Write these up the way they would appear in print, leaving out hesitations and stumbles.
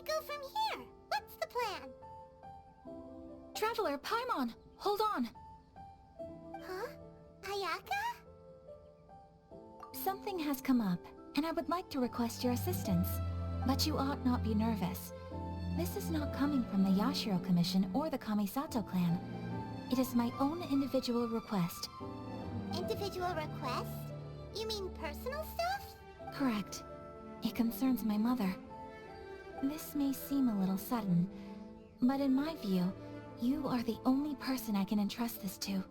go from here? What's the plan? Traveler, Paimon, hold on! Huh? Ayaka? Something has come up, and I would like to request your assistance. But you ought not be nervous. This is not coming from the Yashiro Commission or the Kamisato clan. It is my own individual request. Individual request? You mean personal stuff? Correct. It concerns my mother. This may seem a little sudden, but in my view, you are the only person I can entrust this to.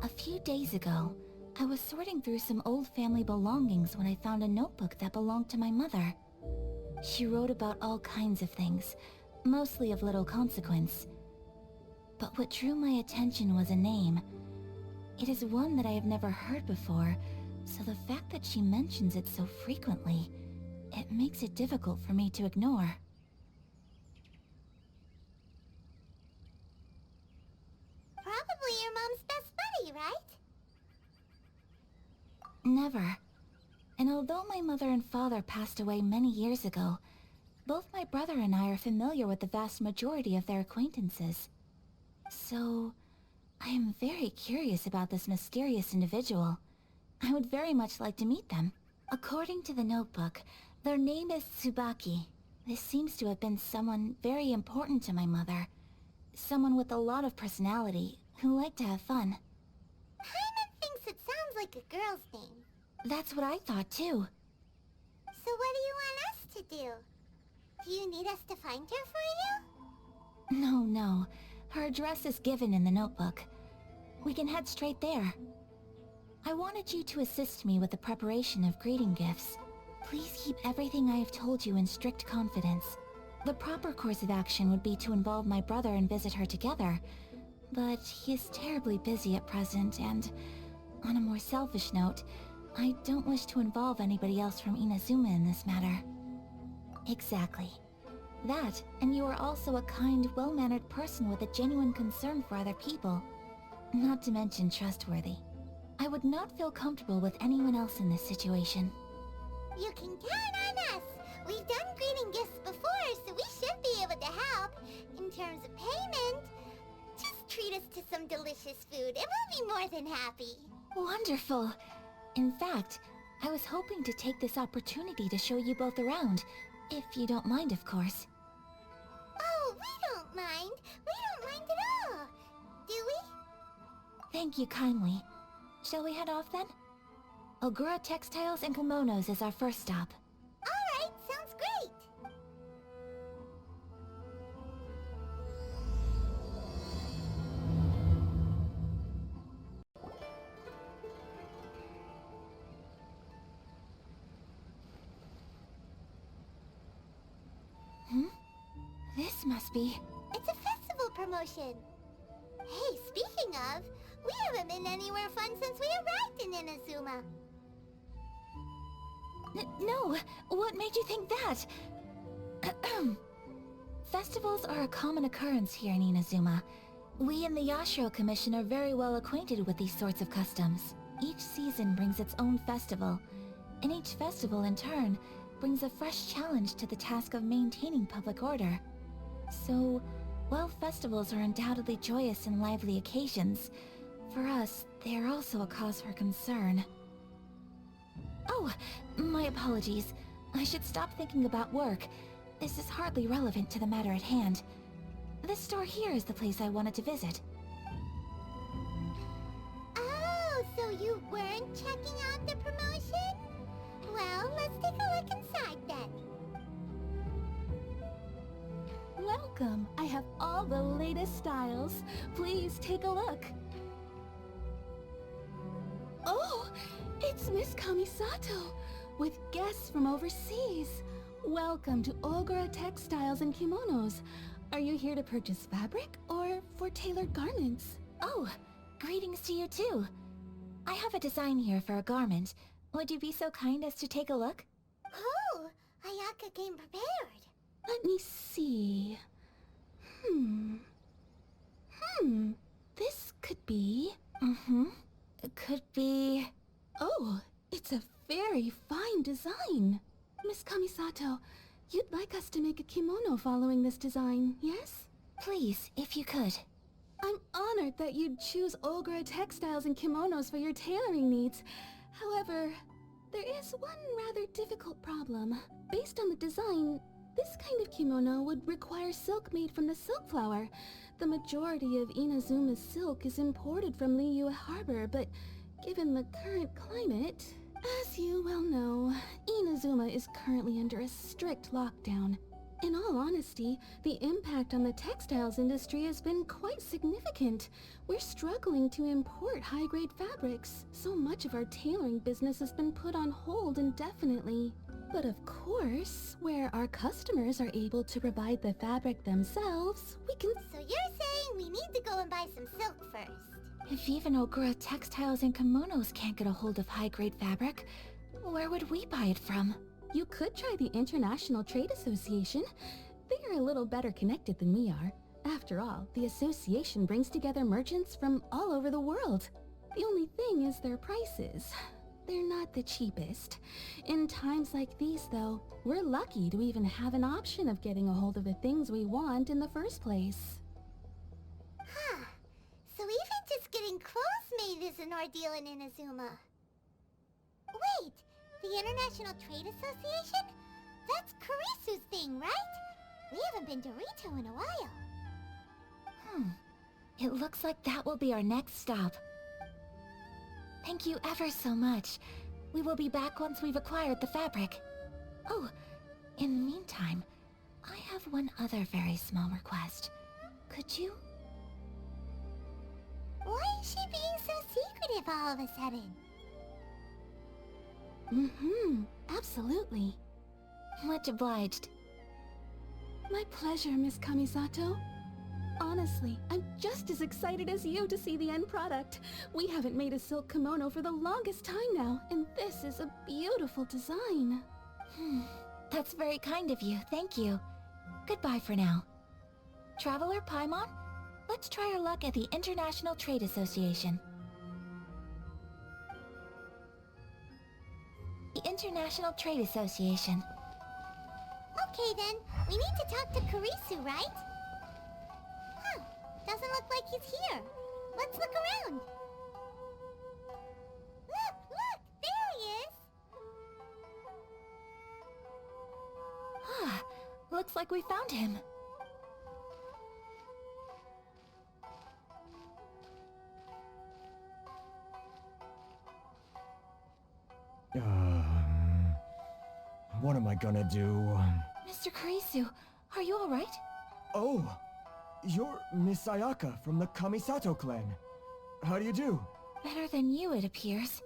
A few days ago, I was sorting through some old family belongings when I found a notebook that belonged to my mother. She wrote about all kinds of things, mostly of little consequence. But what drew my attention was a name. It is one that I have never heard before, so the fact that she mentions it so frequently, it makes it difficult for me to ignore. Probably your mom's best buddy, right? Never. And although my mother and father passed away many years ago, both my brother and I are familiar with the vast majority of their acquaintances. So, I am very curious about this mysterious individual. I would very much like to meet them. According to the notebook, their name is Tsubaki. This seems to have been someone very important to my mother. Someone with a lot of personality, who liked to have fun. Paimon thinks it sounds like a girl's name. That's what I thought too. So what do you want us to do? Do you need us to find her for you? No. Her address is given in the notebook. We can head straight there. I wanted you to assist me with the preparation of greeting gifts. Please keep everything I have told you in strict confidence. The proper course of action would be to involve my brother and visit her together, but he is terribly busy at present, and on a more selfish note, I don't wish to involve anybody else from Inazuma in this matter. Exactly. That, and you are also a kind, well-mannered person with a genuine concern for other people. Not to mention trustworthy. I would not feel comfortable with anyone else in this situation. You can count on us! We've done greeting gifts before, so we should be able to help. In terms of payment, just treat us to some delicious food and we'll be more than happy. Wonderful! In fact, I was hoping to take this opportunity to show you both around, if you don't mind, of course. Oh, we don't mind. We don't mind at all. Do we? Thank you kindly. Shall we head off then? Ogura Textiles and Kimonos is our first stop. Alright, sounds great. This must be... It's a festival promotion. Hey, speaking of, we haven't been anywhere fun since we arrived in Inazuma. No! What made you think that? Festivals are a common occurrence here in Inazuma. We in the Yashiro Commission are very well acquainted with these sorts of customs. Each season brings its own festival, and each festival in turn brings a fresh challenge to the task of maintaining public order. So, while festivals are undoubtedly joyous and lively occasions, for us, they are also a cause for concern. Oh, my apologies. I should stop thinking about work. This is hardly relevant to the matter at hand. This store here is the place I wanted to visit. Oh, so you weren't checking out the promotion? Well, let's take a look inside then. Welcome! I have all the latest styles. Please take a look. Oh! It's Miss Kamisato! With guests from overseas. Welcome to Ogura Textiles and Kimonos. Are you here to purchase fabric or for tailored garments? Oh, greetings to you too. I have a design here for a garment. Would you be so kind as to take a look? Oh, Ayaka came prepared. Let me see. This could be... It could be... Oh, it's a very fine design. Miss Kamisato, you'd like us to make a kimono following this design, yes? Please, if you could. I'm honored that you'd choose Olgura textiles and kimonos for your tailoring needs. However, there is one rather difficult problem. Based on the design, this kind of kimono would require silk made from the silk flower. The majority of Inazuma's silk is imported from Liyue Harbor, but given the current climate, as you well know, Inazuma is currently under a strict lockdown. In all honesty, the impact on the textiles industry has been quite significant. We're struggling to import high-grade fabrics. So much of our tailoring business has been put on hold indefinitely. But of course, where our customers are able to provide the fabric themselves, we can... So you're saying we need to go and buy some silk first? If even Ogura textiles and kimonos can't get a hold of high-grade fabric, where would we buy it from? You could try the International Trade Association. They are a little better connected than we are. After all, the association brings together merchants from all over the world. The only thing is their prices. They're not the cheapest. In times like these, though, we're lucky to even have an option of getting a hold of the things we want in the first place. Huh. So even just getting clothes made is an ordeal in Inazuma. Wait! The International Trade Association? That's Kurisu's thing, right? We haven't been to Rito in a while. It looks like that will be our next stop. Thank you ever so much. We will be back once we've acquired the fabric. Oh, in the meantime, I have one other very small request. Could you? Why is she being so secretive all of a sudden? Absolutely. Much obliged. My pleasure, Miss Kamisato. Honestly, I'm just as excited as you to see the end product. We haven't made a silk kimono for the longest time now, and this is a beautiful design. That's very kind of you, thank you. Goodbye for now. Traveler Paimon, let's try our luck at the International Trade Association. The International Trade Association. Okay then, we need to talk to Kurisu, right? Huh, doesn't look like he's here. Let's look around. Look, there he is! Ah, looks like we found him. What am I gonna do? Mr. Kurisu, are you alright? Oh! You're Miss Ayaka from the Kamisato clan. How do you do? Better than you, it appears.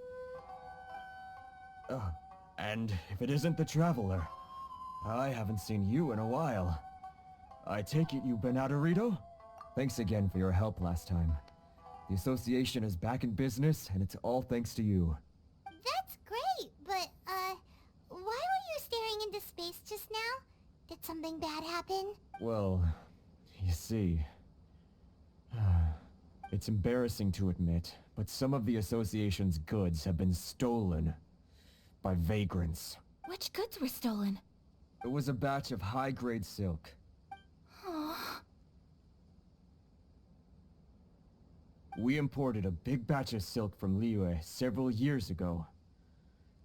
And if it isn't the Traveler, I haven't seen you in a while. I take it you've been out of Rito? Thanks again for your help last time. The association is back in business, and it's all thanks to you. That's great, but, why were you staring into space just now? Did something bad happen? Well, you see... it's embarrassing to admit, but some of the association's goods have been stolen by vagrants. Which goods were stolen? It was a batch of high-grade silk. Oh. We imported a big batch of silk from Liyue several years ago.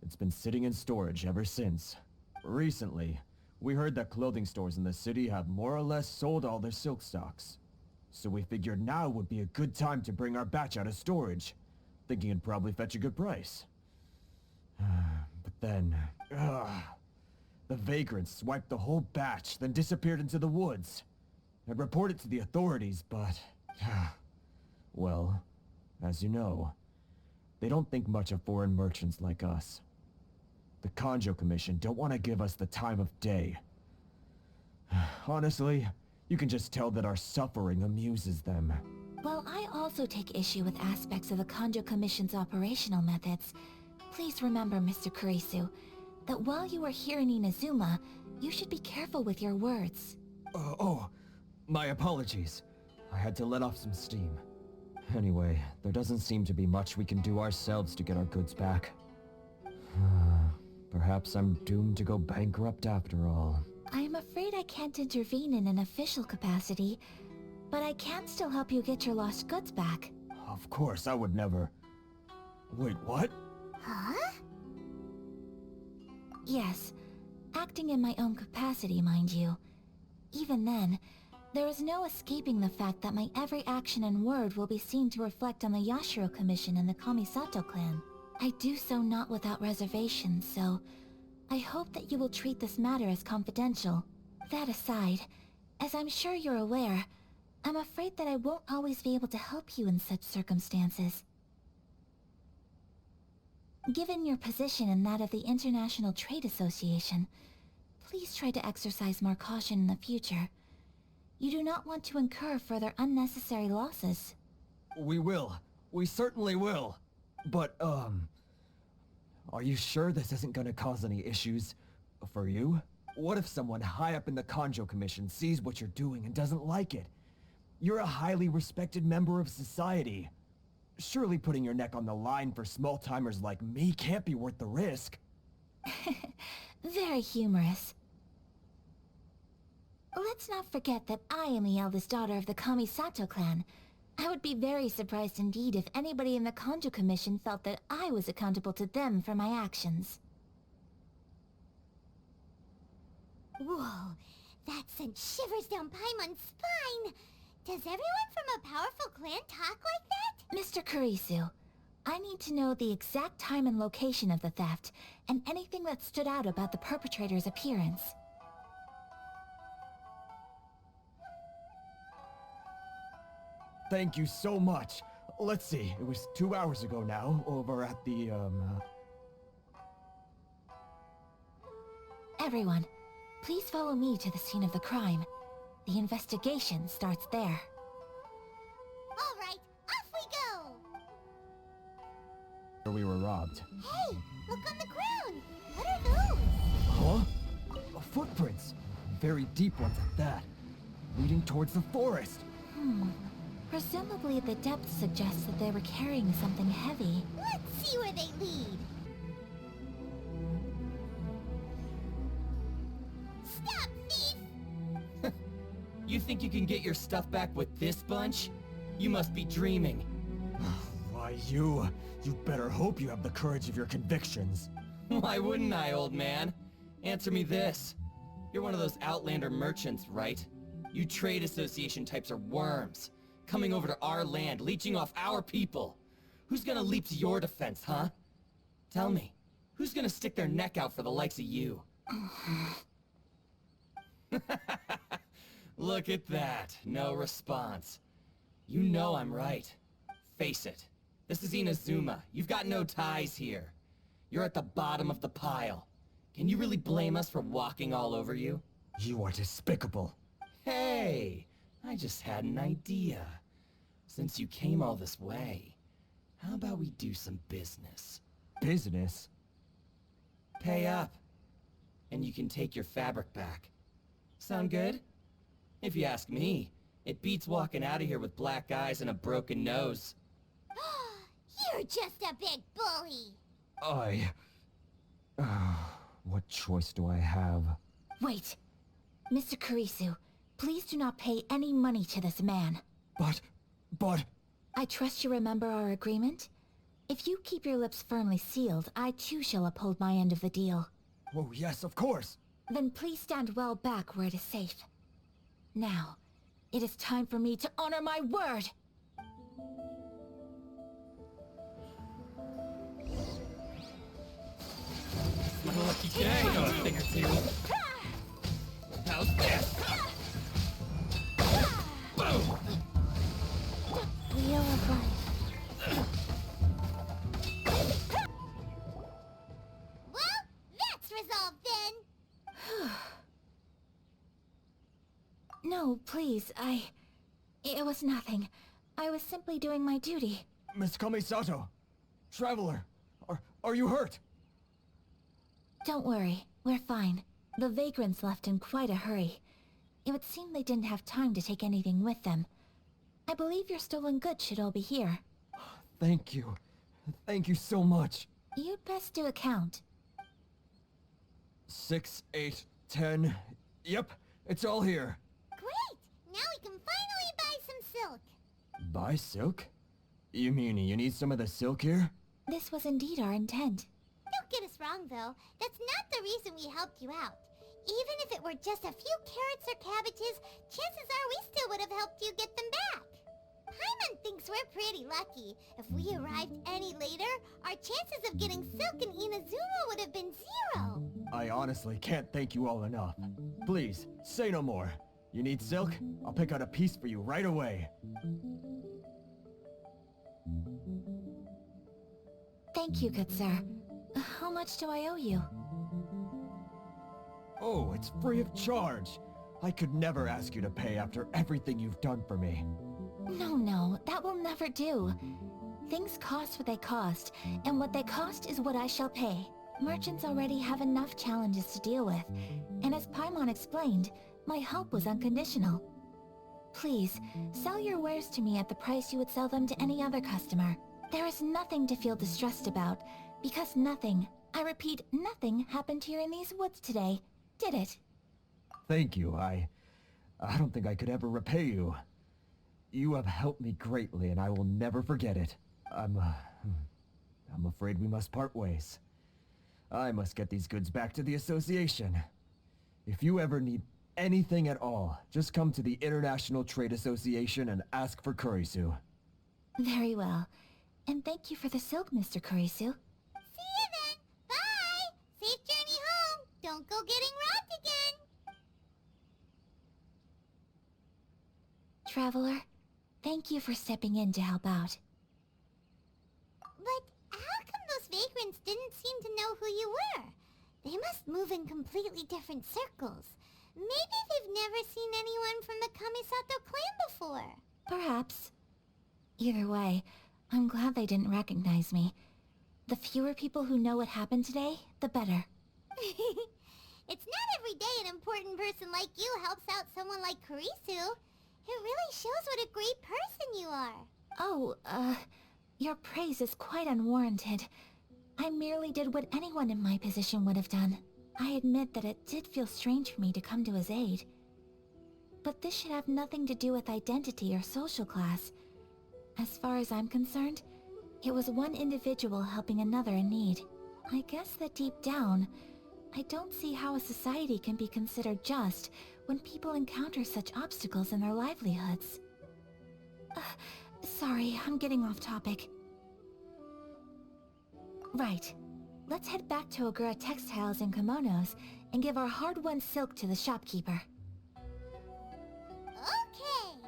It's been sitting in storage ever since. Recently, we heard that clothing stores in the city have more or less sold all their silk stocks. So we figured now would be a good time to bring our batch out of storage, thinking it'd probably fetch a good price. But then... the vagrants swiped the whole batch, then disappeared into the woods. I'd report it to the authorities, but... well, as you know, they don't think much of foreign merchants like us. The Kanjo Commission don't want to give us the time of day. Honestly, you can just tell that our suffering amuses them. Well, I also take issue with aspects of the Kanjo Commission's operational methods. Please remember, Mr. Kurisu, that while you are here in Inazuma, you should be careful with your words. My apologies. I had to let off some steam. Anyway, there doesn't seem to be much we can do ourselves to get our goods back. Perhaps I'm doomed to go bankrupt after all. I am afraid I can't intervene in an official capacity, but I can still help you get your lost goods back. Of course, I would never... Wait, what? Huh? Yes, acting in my own capacity, mind you. Even then, there is no escaping the fact that my every action and word will be seen to reflect on the Yashiro Commission and the Kamisato clan. I do so not without reservations, so I hope that you will treat this matter as confidential. That aside, as I'm sure you're aware, I'm afraid that I won't always be able to help you in such circumstances. Given your position and that of the International Trade Association, please try to exercise more caution in the future. You do not want to incur further unnecessary losses. We will. We certainly will. But, are you sure this isn't gonna cause any issues for you? What if someone high up in the Kanjo Commission sees what you're doing and doesn't like it? You're a highly respected member of society. Surely putting your neck on the line for small-timers like me can't be worth the risk. Very humorous. Let's not forget that I am the eldest daughter of the Kamisato clan. I would be very surprised indeed if anybody in the Kanjo Commission felt that I was accountable to them for my actions. Whoa, that sent shivers down Paimon's spine! Does everyone from a powerful clan talk like that? Mr. Kurisu, I need to know the exact time and location of the theft, and anything that stood out about the perpetrator's appearance. Thank you so much. Let's see, it was 2 hours ago now, over at the, Everyone, please follow me to the scene of the crime. The investigation starts there. All right, off we go! where we were robbed. Hey, look on the ground! What are those? Huh? Footprints. Very deep ones at that. Leading towards the forest. Presumably the depth suggests that they were carrying something heavy. Let's see where they lead. Stop, thief! You think you can get your stuff back with this bunch? You must be dreaming. Why, you better hope you have the courage of your convictions. Why wouldn't I, old man? Answer me this. You're one of those Outlander merchants, right? You trade association types are worms. Coming over to our land, leeching off our people. Who's gonna leap to your defense, huh? Tell me, who's gonna stick their neck out for the likes of you? Look at that, no response. You know I'm right. Face it, this is Inazuma. You've got no ties here. You're at the bottom of the pile. Can you really blame us for walking all over you? You are despicable. Hey, I just had an idea. Since you came all this way, how about we do some business? Business? Pay up, and you can take your fabric back. Sound good? If you ask me, it beats walking out of here with black eyes and a broken nose. You're just a big bully! What choice do I have? Wait! Mr. Kurisu, please do not pay any money to this man. But... I trust you remember our agreement? If you keep your lips firmly sealed, I too shall uphold my end of the deal. Oh yes, of course! Then please stand well back where it is safe. Now, it is time for me to honor my word! My lucky day, know a thing or two. How's this? Whoa! Wheel of life. Well, that's resolved then! No, please, It was nothing. I was simply doing my duty. Miss Kamisato! Traveler! Are you hurt? Don't worry, we're fine. The vagrants left in quite a hurry. It would seem they didn't have time to take anything with them. I believe your stolen goods should all be here. Thank you. Thank you so much. You'd best do a count. 6, 8, 10. Yep, it's all here. Great! Now we can finally buy some silk. Buy silk? You mean you need some of the silk here? This was indeed our intent. Don't get us wrong, though. That's not the reason we helped you out. Even if it were just a few carrots or cabbages, chances are we still would have helped you get them back. Paimon thinks we're pretty lucky. If we arrived any later, our chances of getting silk in Inazuma would have been 0. I honestly can't thank you all enough. Please, say no more. You need silk? I'll pick out a piece for you right away. Thank you, good sir. How much do I owe you? Oh, it's free of charge. I could never ask you to pay after everything you've done for me. No, that will never do. Things cost what they cost, and what they cost is what I shall pay. Merchants already have enough challenges to deal with, and as Paimon explained, my help was unconditional. Please, sell your wares to me at the price you would sell them to any other customer. There is nothing to feel distressed about, because nothing, I repeat, nothing happened here in these woods today, did it? Thank you. I don't think I could ever repay you. You have helped me greatly, and I will never forget it. I'm afraid we must part ways. I must get these goods back to the association. If you ever need anything at all, just come to the International Trade Association and ask for Kurisu. Very well. And thank you for the silk, Mr. Kurisu. See you then. Bye! Safe journey home. Don't go getting robbed again. Traveler, thank you for stepping in to help out. But how come those vagrants didn't seem to know who you were? They must move in completely different circles. Maybe they've never seen anyone from the Kamisato clan before. Perhaps. Either way, I'm glad they didn't recognize me. The fewer people who know what happened today, the better. It's not every day an important person like you helps out someone like Kurisu. It really shows what a great person you are. Oh, your praise is quite unwarranted. I merely did what anyone in my position would have done. I admit that it did feel strange for me to come to his aid. But this should have nothing to do with identity or social class. As far as I'm concerned, it was one individual helping another in need. I guess that deep down, I don't see how a society can be considered just when people encounter such obstacles in their livelihoods. Sorry, I'm getting off topic. Right. Let's head back to Ogura Textiles and Kimonos and give our hard-won silk to the shopkeeper. Okay.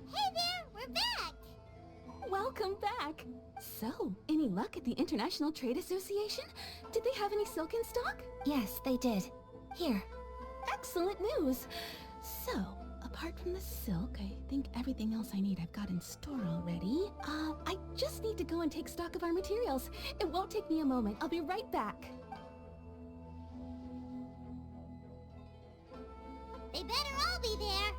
Hey there, we're back. Welcome back! So, any luck at the International Trade Association? Did they have any silk in stock? Yes, they did. Here. Excellent news! So, apart from the silk, I think everything else I need I've got in store already. I just need to go and take stock of our materials. It won't take me a moment. I'll be right back. They better all be there.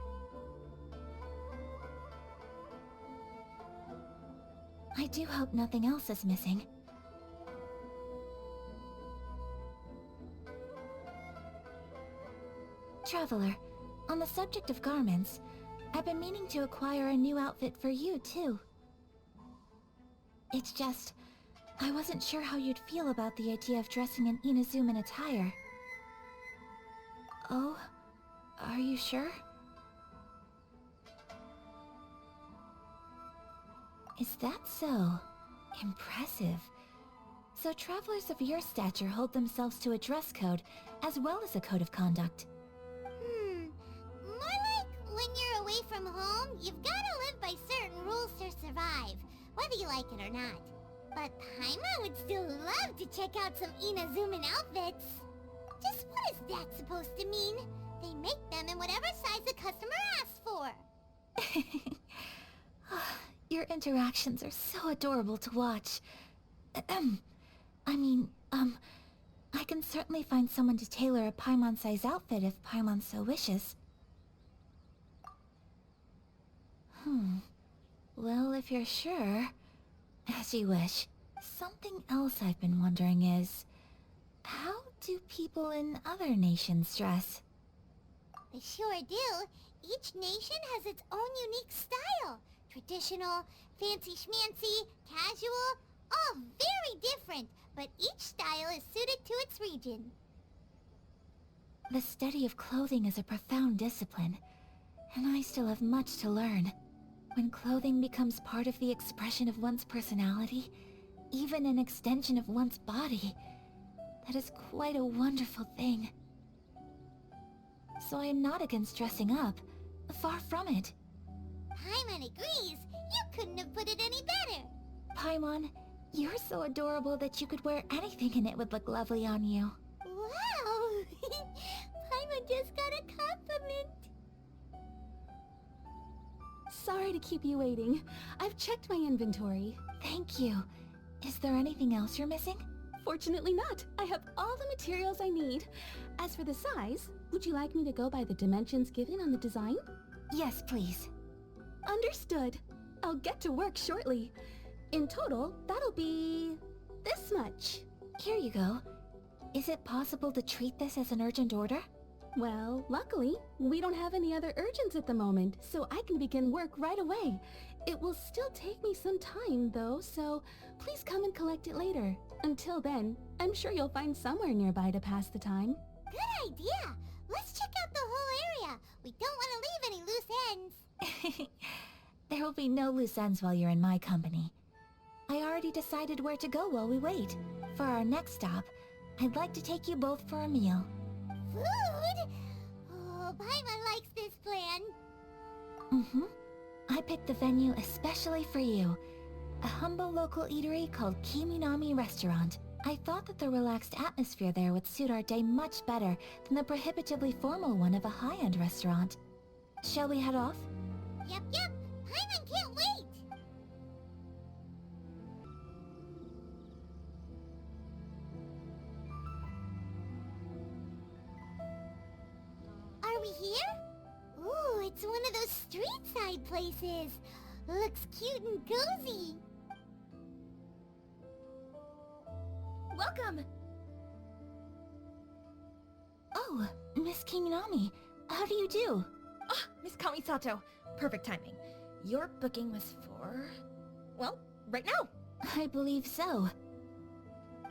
I do hope nothing else is missing. Traveler, on the subject of garments, I've been meaning to acquire a new outfit for you, too. It's just, I wasn't sure how you'd feel about the idea of dressing in Inazuman attire. Oh, are you sure? Is that so? Impressive. So travelers of your stature hold themselves to a dress code, as well as a code of conduct. More like when you're away from home, you've gotta live by certain rules to survive, whether you like it or not. But Paimon would still love to check out some Inazuman outfits. Just what is that supposed to mean? They make them in whatever size the customer asks for. Your interactions are so adorable to watch. I can certainly find someone to tailor a Paimon-size outfit if Paimon so wishes. Well, if you're sure... As you wish. Something else I've been wondering is... how do people in other nations dress? They sure do. Each nation has its own unique style. Traditional, fancy schmancy, casual, all very different, but each style is suited to its region. The study of clothing is a profound discipline, and I still have much to learn. When clothing becomes part of the expression of one's personality, even an extension of one's body, that is quite a wonderful thing. So I am not against dressing up. Far from it. Paimon agrees. You couldn't have put it any better. Paimon, you're so adorable that you could wear anything and it would look lovely on you. Wow! Paimon just got a compliment. Sorry to keep you waiting. I've checked my inventory. Thank you. Is there anything else you're missing? Fortunately not. I have all the materials I need. As for the size, would you like me to go by the dimensions given on the design? Yes, please. Understood. I'll get to work shortly. In total, that'll be... this much. Here you go. Is it possible to treat this as an urgent order? Well, luckily, we don't have any other urgents at the moment, so I can begin work right away. It will still take me some time, though, so please come and collect it later. Until then, I'm sure you'll find somewhere nearby to pass the time. Good idea. Let's check out the whole area. We don't want to leave any loose ends. There will be no loose ends while you're in my company. I already decided where to go while we wait. For our next stop, I'd like to take you both for a meal. Food? Oh, Paimon likes this plan. Mm-hmm. I picked the venue especially for you. A humble local eatery called Kiminami Restaurant. I thought that the relaxed atmosphere there would suit our day much better than the prohibitively formal one of a high-end restaurant. Shall we head off? Yep. Paimon can't wait. Are we here? Ooh, it's one of those street-side places. Looks cute and cozy. Welcome! Oh, Miss Kiminami, how do you do? Ah, Miss Kamisato. Perfect timing. Your booking was for... well, right now. I believe so.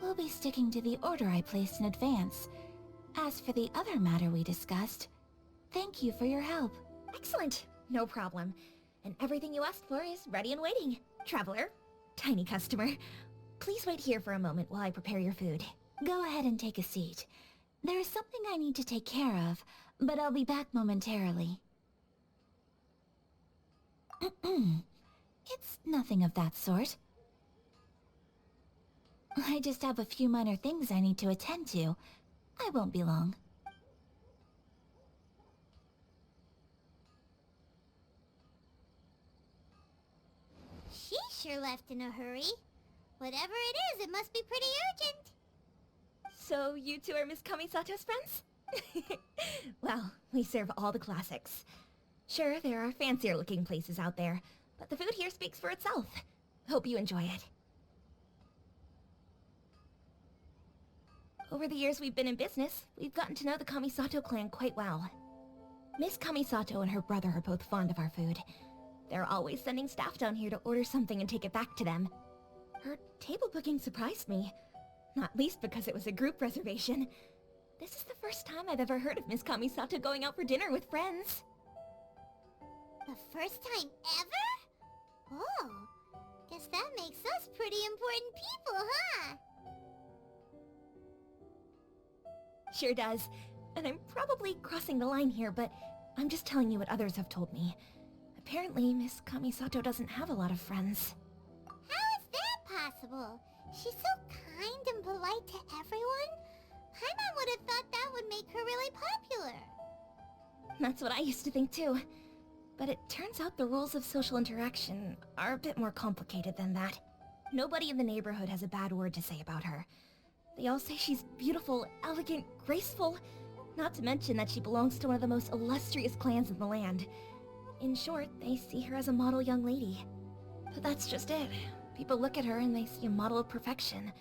We'll be sticking to the order I placed in advance. As for the other matter we discussed, thank you for your help. Excellent. No problem. And everything you asked for is ready and waiting. Traveler, tiny customer, please wait here for a moment while I prepare your food. Go ahead and take a seat. There is something I need to take care of, but I'll be back momentarily. It's nothing of that sort. I just have a few minor things I need to attend to. I won't be long. She sure left in a hurry. Whatever it is, it must be pretty urgent. So you two are Miss Kamisato's friends? Well, we serve all the classics. Sure, there are fancier looking places out there, but the food here speaks for itself. Hope you enjoy it. Over the years we've been in business, we've gotten to know the Kamisato clan quite well. Miss Kamisato and her brother are both fond of our food. They're always sending staff down here to order something and take it back to them. Her table booking surprised me. Not least because it was a group reservation. This is the first time I've ever heard of Miss Kamisato going out for dinner with friends. The first time ever? Oh, guess that makes us pretty important people, huh? Sure does. And I'm probably crossing the line here, but I'm just telling you what others have told me. Apparently, Miss Kamisato doesn't have a lot of friends. How is that possible? She's so kind and polite to everyone. Paimon would have thought that would make her really popular. That's what I used to think too. But it turns out the rules of social interaction are a bit more complicated than that. Nobody in the neighborhood has a bad word to say about her. They all say she's beautiful, elegant, graceful, not to mention that she belongs to one of the most illustrious clans in the land. In short, they see her as a model young lady. But that's just it. People look at her and they see a model of perfection,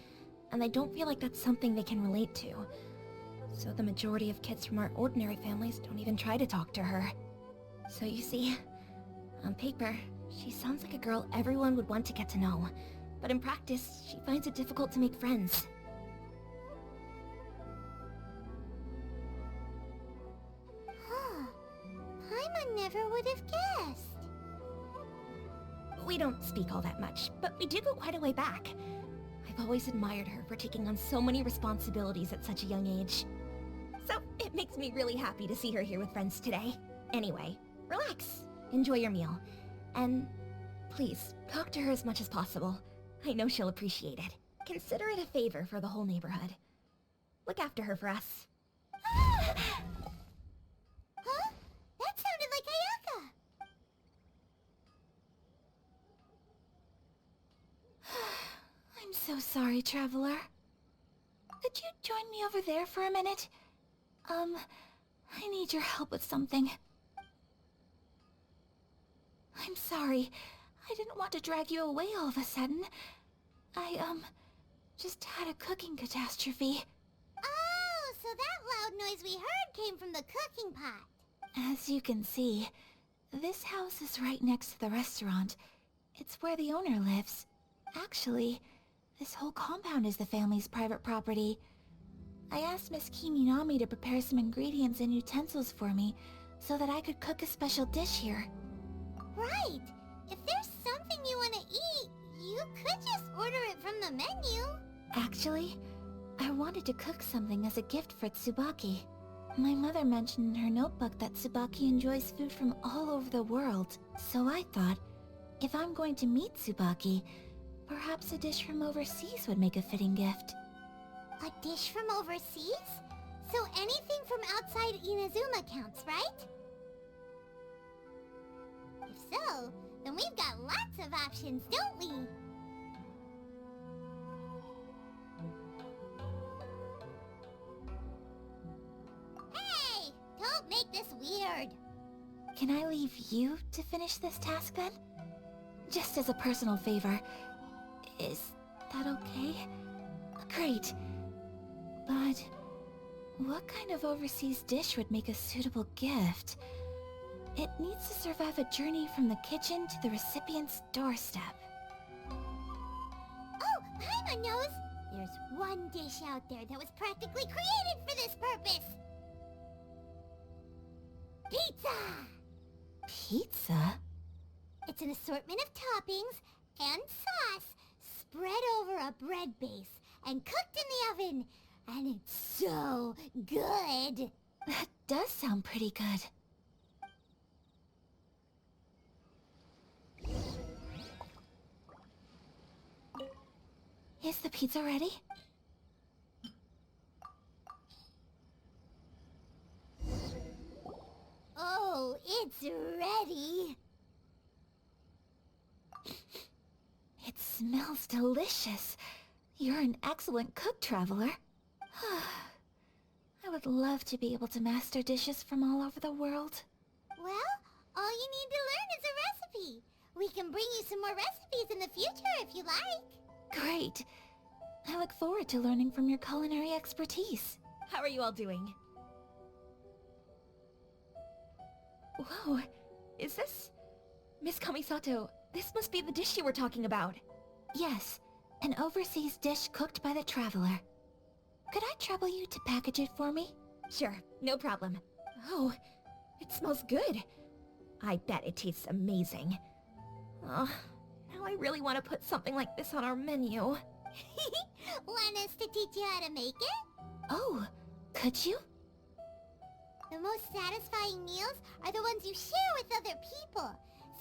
and they don't feel like that's something they can relate to. So the majority of kids from our ordinary families don't even try to talk to her. So you see, on paper, she sounds like a girl everyone would want to get to know. But in practice, she finds it difficult to make friends. Huh. Paimon never would have guessed. We don't speak all that much, but we do go quite a way back. I've always admired her for taking on so many responsibilities at such a young age. So it makes me really happy to see her here with friends today. Anyway, relax, enjoy your meal, and please, talk to her as much as possible. I know she'll appreciate it. Consider it a favor for the whole neighborhood. Look after her for us. Huh? That sounded like Ayaka! I'm so sorry, Traveler. Could you join me over there for a minute? I need your help with something. I'm sorry. I didn't want to drag you away all of a sudden. I, just had a cooking catastrophe. Oh, so that loud noise we heard came from the cooking pot. As you can see, this house is right next to the restaurant. It's where the owner lives. Actually, this whole compound is the family's private property. I asked Miss Kiminami to prepare some ingredients and utensils for me so that I could cook a special dish here. Right. If there's something you want to eat, you could just order it from the menu. Actually, I wanted to cook something as a gift for Tsubaki. My mother mentioned in her notebook that Tsubaki enjoys food from all over the world, so I thought, if I'm going to meet Tsubaki, perhaps a dish from overseas would make a fitting gift. A dish from overseas? So anything from outside Inazuma counts, right? If so, then we've got lots of options, don't we? Hey! Don't make this weird! Can I leave you to finish this task then? Just as a personal favor. Is that okay? Great. But what kind of overseas dish would make a suitable gift? It needs to survive a journey from the kitchen to the recipient's doorstep. Oh, Paimon knows! There's one dish out there that was practically created for this purpose! Pizza! Pizza? It's an assortment of toppings and sauce spread over a bread base and cooked in the oven. And it's so good! That does sound pretty good. Is the pizza ready? Oh, it's ready! It smells delicious. You're an excellent cook, Traveler. I would love to be able to master dishes from all over the world. Well, all you need to learn is a recipe. We can bring you some more recipes in the future if you like. Great. I look forward to learning from your culinary expertise. How are you all doing? Whoa, is this... Miss Kamisato, this must be the dish you were talking about. Yes, an overseas dish cooked by the Traveler. Could I trouble you to package it for me? Sure, no problem. Oh, it smells good. I bet it tastes amazing. Oh, now I really want to put something like this on our menu. Want us to teach you how to make it? Oh, could you? The most satisfying meals are the ones you share with other people.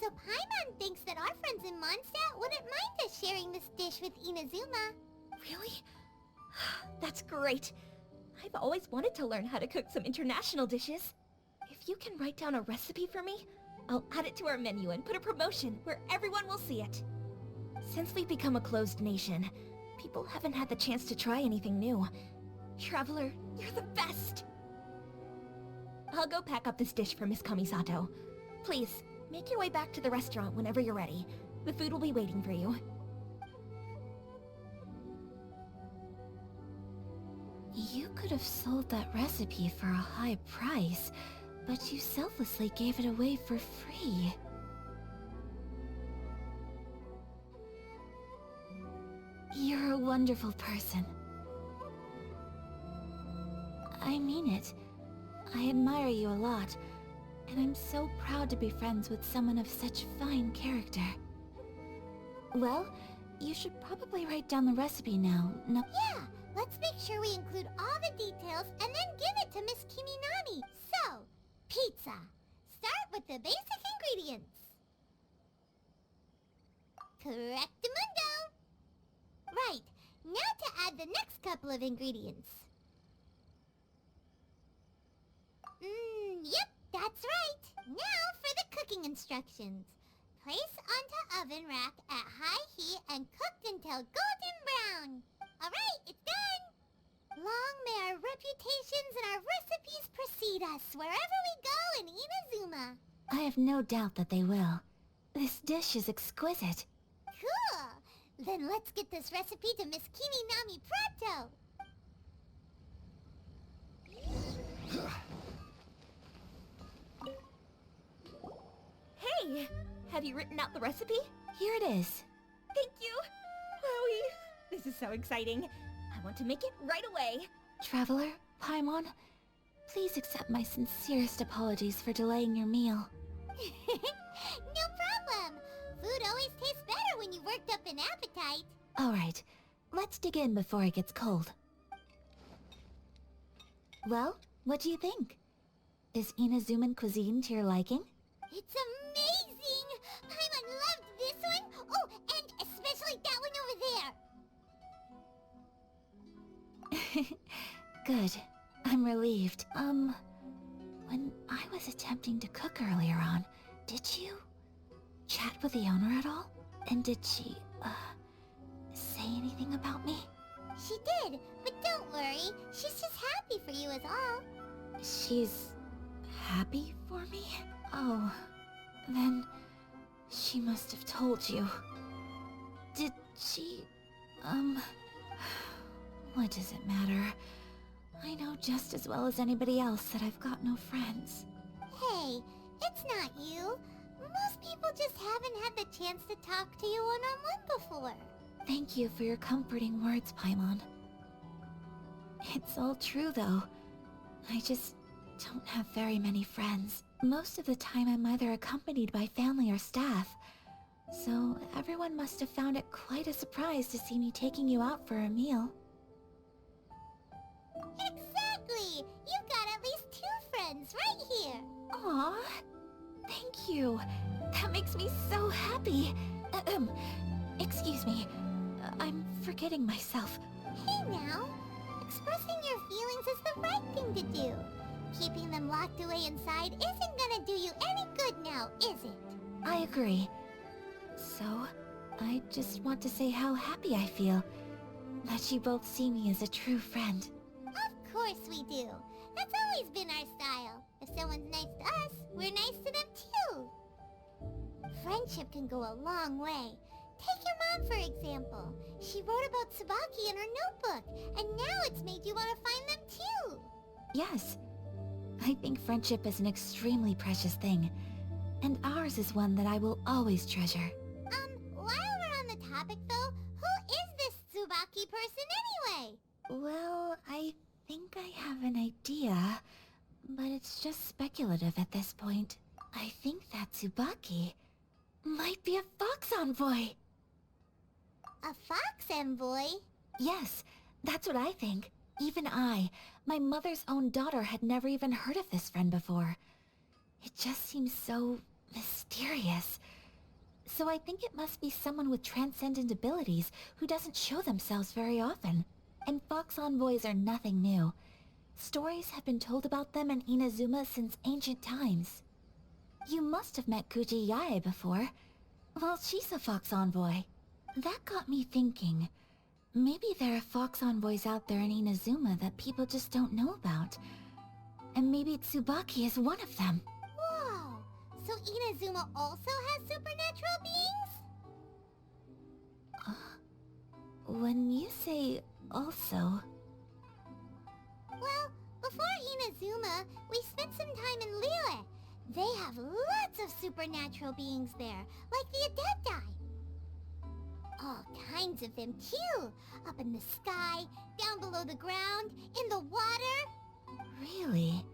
So Paimon thinks that our friends in Mondstadt wouldn't mind us sharing this dish with Inazuma. Really? That's great. I've always wanted to learn how to cook some international dishes. If you can write down a recipe for me, I'll add it to our menu and put a promotion where everyone will see it. Since we've become a closed nation, people haven't had the chance to try anything new. Traveler, you're the best! I'll go pack up this dish for Miss Kamisato. Please, make your way back to the restaurant whenever you're ready. The food will be waiting for you. You could have sold that recipe for a high price, but you selflessly gave it away for free. You're a wonderful person. I mean it. I admire you a lot, and I'm so proud to be friends with someone of such fine character. Well, you should probably write down the recipe now. No. Yeah, let's make sure we include all the details and then give it to Miss Kiminami. So, pizza. Start with the basic ingredients. Correctamundo. Right, now to add the next couple of ingredients. Yep, that's right. Now for the cooking instructions. Place onto oven rack at high heat and cooked until golden brown. Alright, it's done! Long may our reputations and our recipes precede us wherever we go in Inazuma. I have no doubt that they will. This dish is exquisite. Cool! Then let's get this recipe to Miss Kiminami pronto! Hey! Have you written out the recipe? Here it is. Thank you! Wowie! This is so exciting. I want to make it right away. Traveler, Paimon, please accept my sincerest apologies for delaying your meal. No problem! Food always tastes better when you worked up an appetite. Alright, let's dig in before it gets cold. Well, what do you think? Is Inazuman cuisine to your liking? It's amazing! Paimon loved this one! Oh, and especially that one over there! Good. I'm relieved. When I was attempting to cook earlier on, did you chat with the owner at all? And did she, say anything about me? She did, but don't worry. She's just happy for you is all. She's happy for me? Oh, then she must have told you. Did she, what does it matter? I know just as well as anybody else that I've got no friends. Hey, it's not you. Most people just haven't had the chance to talk to you one-on-one before. Thank you for your comforting words, Paimon. It's all true, though. I just don't have very many friends. Most of the time I'm either accompanied by family or staff. So everyone must have found it quite a surprise to see me taking you out for a meal. Exactly! You've got at least 2 friends right here. Aww. Thank you. That makes me so happy. Excuse me. I'm forgetting myself. Hey now, expressing your feelings is the right thing to do. Keeping them locked away inside isn't gonna do you any good now, is it? I agree. So, I just want to say how happy I feel that you both see me as a true friend. Of course we do. That's always been our style. If someone's nice to us, we're nice to them too. Friendship can go a long way. Take your mom, for example. She wrote about Tsubaki in her notebook, and now it's made you want to find them too. Yes. I think friendship is an extremely precious thing, and ours is one that I will always treasure. While we're on the topic though, who is this Tsubaki person anyway? Well, I think I have an idea, but it's just speculative at this point. I think that Tsubaki might be a fox envoy. A fox envoy? Yes, that's what I think. Even I, my mother's own daughter, had never even heard of this friend before. It just seems so mysterious. So I think it must be someone with transcendent abilities who doesn't show themselves very often. And fox envoys are nothing new. Stories have been told about them in Inazuma since ancient times. You must have met Kuji Yae before. Well, she's a fox envoy. That got me thinking. Maybe there are fox envoys out there in Inazuma that people just don't know about. And maybe Tsubaki is one of them. Whoa! So Inazuma also has supernatural beings? When you say also... Inazuma, we spent some time in Liyue. They have lots of supernatural beings there, like the Adepti. All kinds of them too. Up in the sky, down below the ground, in the water. Really?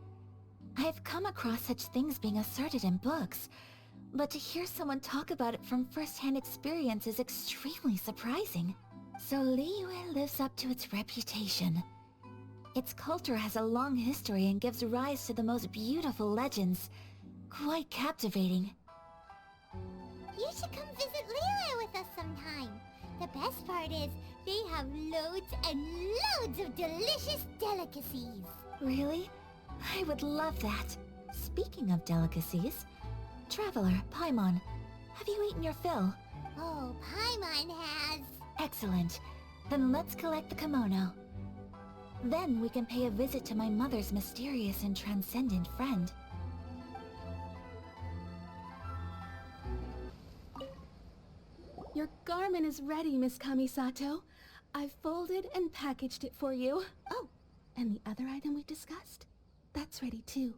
I've come across such things being asserted in books, but to hear someone talk about it from first-hand experience is extremely surprising. So Liyue lives up to its reputation. Its culture has a long history and gives rise to the most beautiful legends. Quite captivating. You should come visit Liyue with us sometime. The best part is, they have loads and loads of delicious delicacies. Really? I would love that. Speaking of delicacies, Traveler, Paimon, have you eaten your fill? Oh, Paimon has. Excellent. Then let's collect the kimono. Then we can pay a visit to my mother's mysterious and transcendent friend. Your garment is ready, Miss Kamisato. I've folded and packaged it for you. Oh, and the other item we discussed? That's ready too.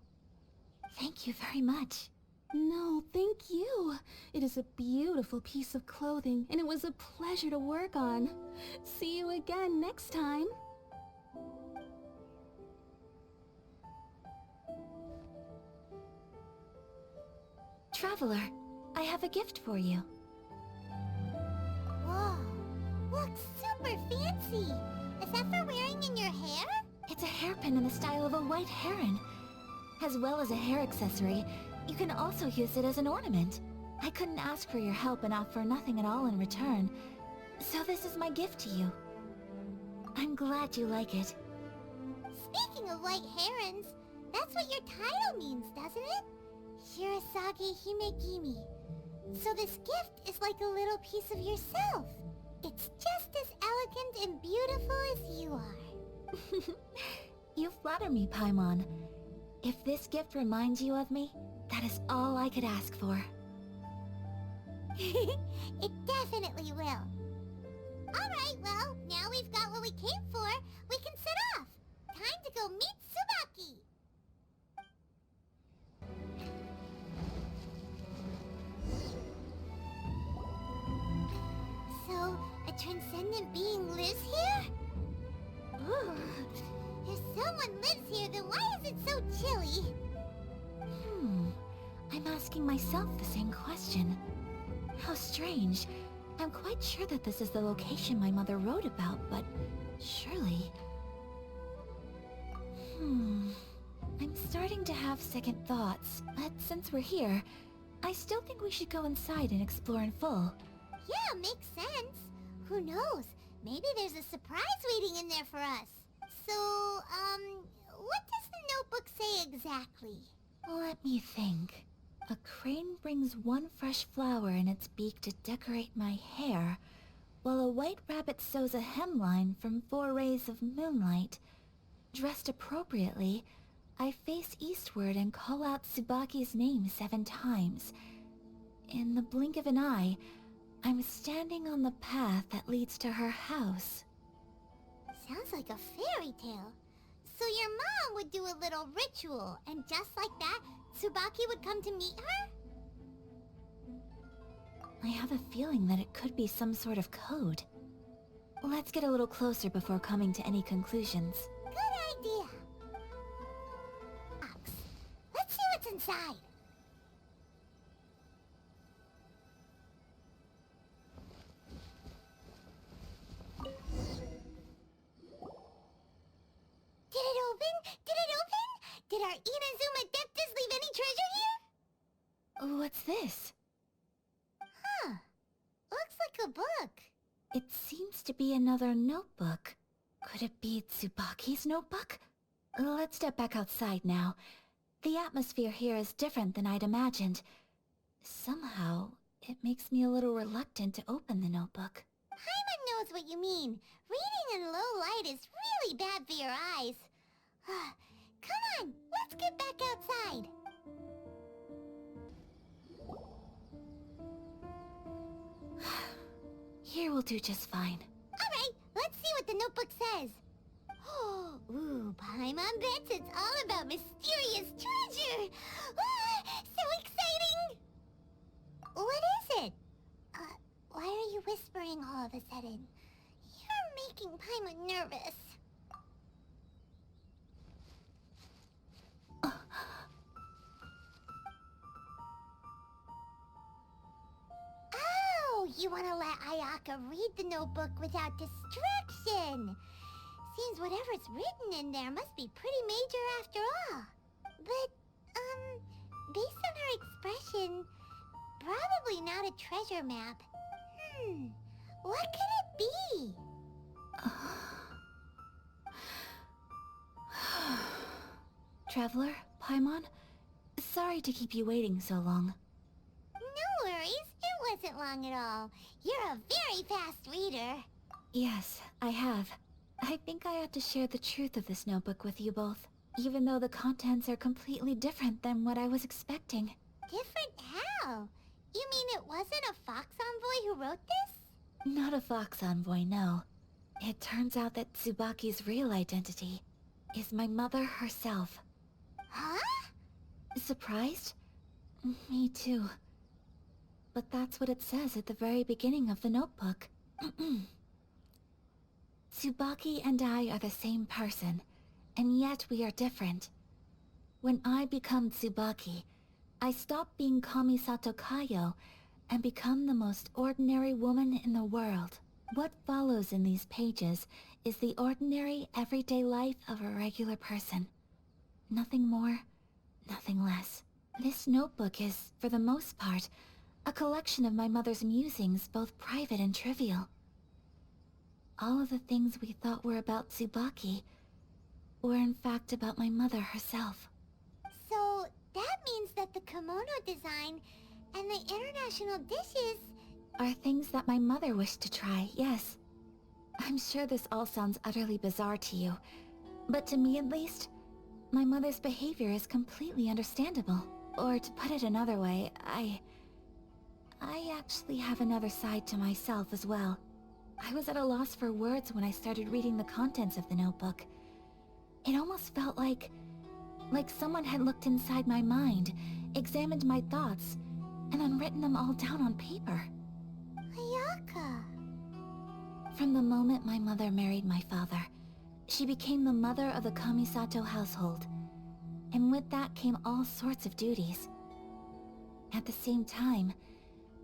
Thank you very much. No, thank you. It is a beautiful piece of clothing, and it was a pleasure to work on. See you again next time. Traveler, I have a gift for you. Whoa, looks super fancy. Is that for wearing in your hair? It's a hairpin in the style of a white heron. As well as a hair accessory, you can also use it as an ornament. I couldn't ask for your help and offer nothing at all in return, so this is my gift to you. I'm glad you like it. Speaking of white herons, that's what your title means, doesn't it? Shirasage Himegimi. So this gift is like a little piece of yourself. It's just as elegant and beautiful as you are. You flatter me, Paimon. If this gift reminds you of me, that is all I could ask for. It definitely will. Alright, well, now we've got what we came for, we can set off. Time to go meet Tsubaki. So, a transcendent being lives here? Ooh. If someone lives here, then why is it so chilly? I'm asking myself the same question. How strange. I'm quite sure that this is the location my mother wrote about, but surely... I'm starting to have second thoughts, but since we're here, I still think we should go inside and explore in full. Yeah, makes sense. Who knows? Maybe there's a surprise waiting in there for us. So, what does the notebook say exactly? Let me think. A crane brings one fresh flower in its beak to decorate my hair, while a white rabbit sews a hemline from 4 rays of moonlight. Dressed appropriately, I face eastward and call out Tsubaki's name 7 times. In the blink of an eye, I'm standing on the path that leads to her house. Sounds like a fairy tale. So your mom would do a little ritual, and just like that, Tsubaki would come to meet her? I have a feeling that it could be some sort of code. Let's get a little closer before coming to any conclusions. Good idea. Let's see what's inside. Did it open? Did it open? Did our Inazuma Adeptus leave any treasure here? What's this? Huh. Looks like a book. It seems to be another notebook. Could it be Tsubaki's notebook? Let's step back outside now. The atmosphere here is different than I'd imagined. Somehow, it makes me a little reluctant to open the notebook. Paimon knows what you mean. Reading in low light is really bad for your eyes. Come on, let's get back outside. Here will do just fine. Alright, let's see what the notebook says. Ooh, Paimon bets it's all about mysterious treasure! Ah, so exciting! What is it? Why are you whispering all of a sudden? You're making Paimon nervous. Oh, you want to let Ayaka read the notebook without distraction. Seems whatever's written in there must be pretty major after all. But, based on her expression, probably not a treasure map. What could it be? Traveler, Paimon, sorry to keep you waiting so long. No worries, it wasn't long at all. You're a very fast reader. Yes, I have. I think I ought to share the truth of this notebook with you both, even though the contents are completely different than what I was expecting. Different how? You mean it wasn't a Fox Envoy who wrote this? Not a Fox Envoy, no. It turns out that Tsubaki's real identity is my mother herself. Huh? Surprised? Me too. But that's what it says at the very beginning of the notebook. Tsubaki and I are the same person, and yet we are different. When I become Tsubaki, I stop being Kamisato Kayo and become the most ordinary woman in the world. What follows in these pages is the ordinary, everyday life of a regular person. Nothing more, nothing less. This notebook is, for the most part, a collection of my mother's musings, both private and trivial. All of the things we thought were about Tsubaki were in fact about my mother herself. So, that means that the kimono design and the international dishes... Are things that my mother wished to try, yes. I'm sure this all sounds utterly bizarre to you, but to me at least, my mother's behavior is completely understandable. Or to put it another way, I actually have another side to myself as well. I was at a loss for words when I started reading the contents of the notebook. It almost felt like someone had looked inside my mind, examined my thoughts, and then written them all down on paper. Ayaka... From the moment my mother married my father, she became the mother of the Kamisato household. And with that came all sorts of duties. At the same time,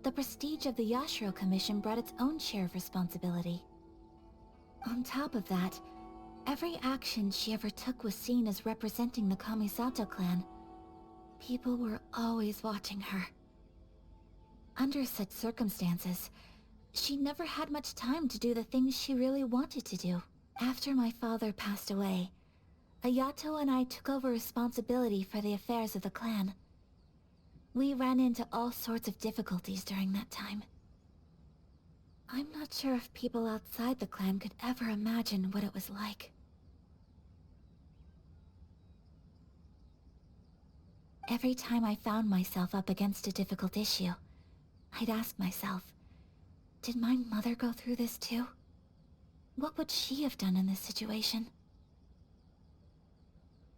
the prestige of the Yashiro Commission brought its own share of responsibility. On top of that, every action she ever took was seen as representing the Kamisato clan. People were always watching her. Under such circumstances, she never had much time to do the things she really wanted to do. After my father passed away, Ayato and I took over responsibility for the affairs of the clan. We ran into all sorts of difficulties during that time. I'm not sure if people outside the clan could ever imagine what it was like. Every time I found myself up against a difficult issue, I'd ask myself, did my mother go through this too? What would she have done in this situation?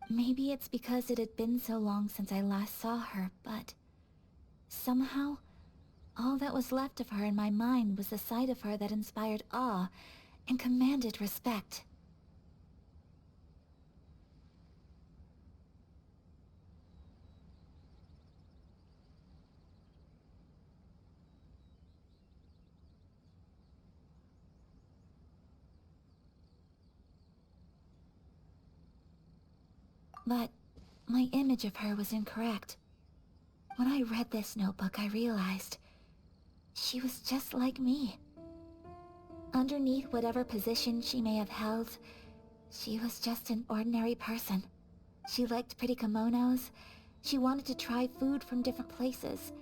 Maybe it's because it had been so long since I last saw her, but... somehow, all that was left of her in my mind was the side of her that inspired awe and commanded respect. But my image of her was incorrect. When I read this notebook, I realized she was just like me. Underneath whatever position she may have held, she was just an ordinary person. She liked pretty kimonos. She wanted to try food from different places.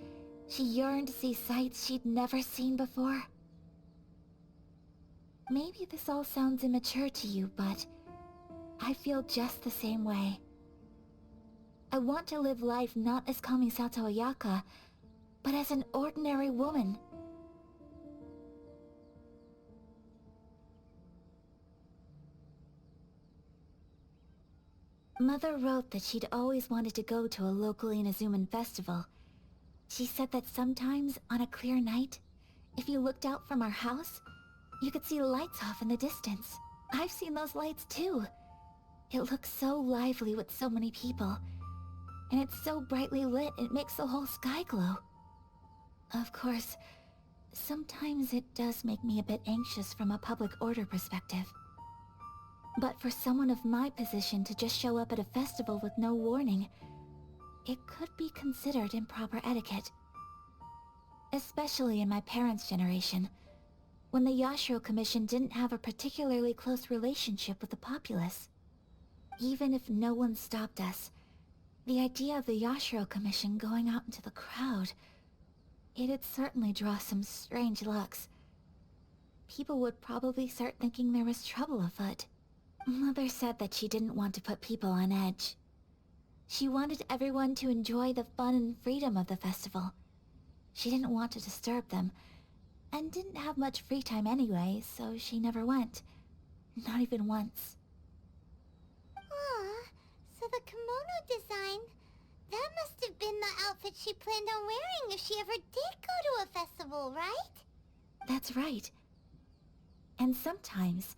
She yearned to see sights she'd never seen before. Maybe this all sounds immature to you, but I feel just the same way. I want to live life not as Kamisato Ayaka, but as an ordinary woman. Mother wrote that she'd always wanted to go to a local Inazuman festival. She said that sometimes, on a clear night, if you looked out from our house, you could see lights off in the distance. I've seen those lights too. It looks so lively with so many people. And it's so brightly lit, it makes the whole sky glow. Of course, sometimes it does make me a bit anxious from a public order perspective. But for someone of my position to just show up at a festival with no warning, it could be considered improper etiquette. Especially in my parents' generation, when the Yashiro Commission didn't have a particularly close relationship with the populace. Even if no one stopped us, the idea of the Yashiro Commission going out into the crowd, it'd certainly draw some strange looks. People would probably start thinking there was trouble afoot. Mother said that she didn't want to put people on edge. She wanted everyone to enjoy the fun and freedom of the festival. She didn't want to disturb them, and didn't have much free time anyway, so she never went. Not even once. Aw, so the kimono design, that must have been the outfit she planned on wearing if she ever did go to a festival, right? That's right. And sometimes,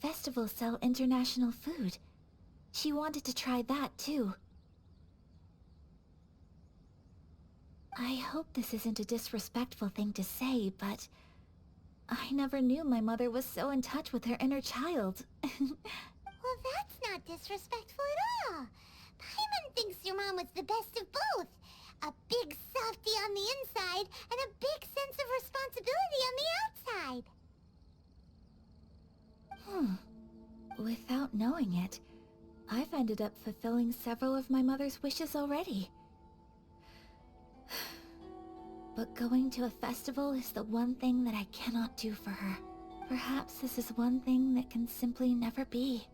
festivals sell international food. She wanted to try that too. I hope this isn't a disrespectful thing to say, but I never knew my mother was so in touch with her inner child. Well, that's not disrespectful at all. Paimon thinks your mom was the best of both. A big softie on the inside and a big sense of responsibility on the outside. Without knowing it, I've ended up fulfilling several of my mother's wishes already. But going to a festival is the one thing that I cannot do for her. Perhaps this is one thing that can simply never be.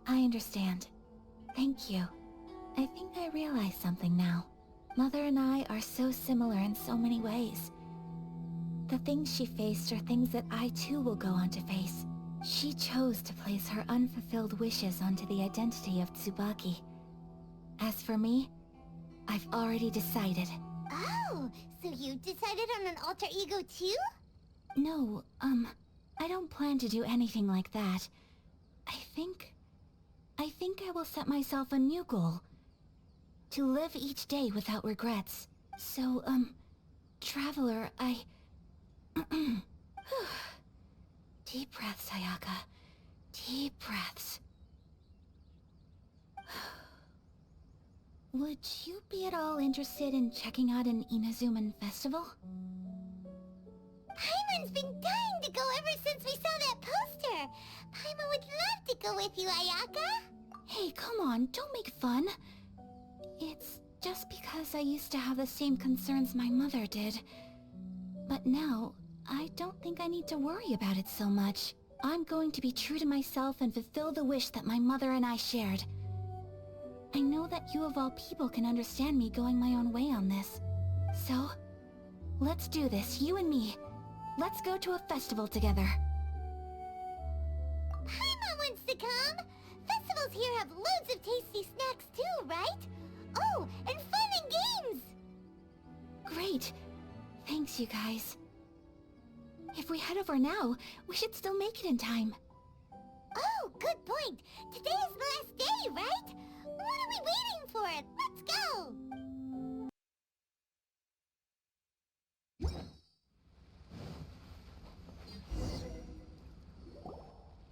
I understand. Thank you. I think I realize something now. Mother and I are so similar in so many ways. The things she faced are things that I too will go on to face. She chose to place her unfulfilled wishes onto the identity of Tsubaki. As for me, I've already decided. Oh, so you decided on an alter ego too? No, I don't plan to do anything like that. I think I will set myself a new goal. To live each day without regrets. So, Traveler, Deep breaths, Ayaka. Deep breaths. Would you be at all interested in checking out an Inazuman festival? Paimon's been dying to go ever since we saw that poster. Paimon would love to go with you, Ayaka. Hey, come on, don't make fun. It's just because I used to have the same concerns my mother did. But now, I don't think I need to worry about it so much. I'm going to be true to myself and fulfill the wish that my mother and I shared. I know that you of all people can understand me going my own way on this. So, let's do this, you and me. Let's go to a festival together. Paimon wants to come. Festivals here have loads of tasty snacks too, right? Oh, and fun and games. Great. Thanks, you guys. If we head over now, we should still make it in time. Oh, good point. Today is the last day, right? What are we waiting for? Let's go!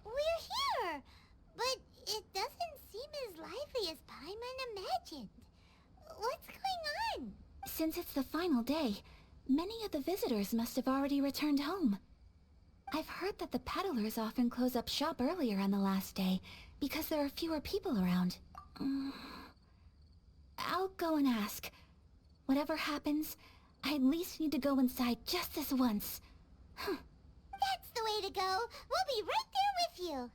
We're here! But it doesn't seem as lively as Paimon imagined. What's going on? Since it's the final day, many of the visitors must have already returned home. I've heard that the peddlers often close up shop earlier on the last day, because there are fewer people around. I'll go and ask. Whatever happens, I at least need to go inside just this once. That's the way to go. We'll be right there with you.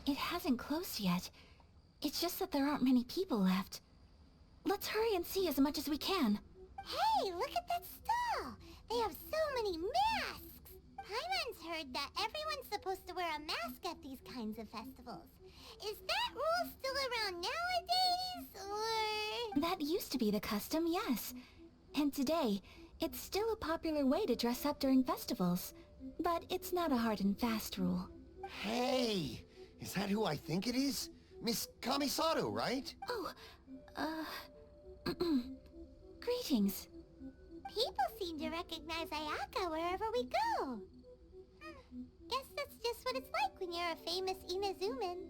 It hasn't closed yet. It's just that there aren't many people left. Let's hurry and see as much as we can. Hey, look at that stall! They have so many masks! Paimon's heard that everyone's supposed to wear a mask at these kinds of festivals. Is that rule still around nowadays, or...? That used to be the custom, yes. And today, it's still a popular way to dress up during festivals. But it's not a hard and fast rule. Hey! Is that who I think it is? Miss Kamisato, right? Oh, greetings. People seem to recognize Ayaka wherever we go. Guess that's just what it's like when you're a famous Inazuman.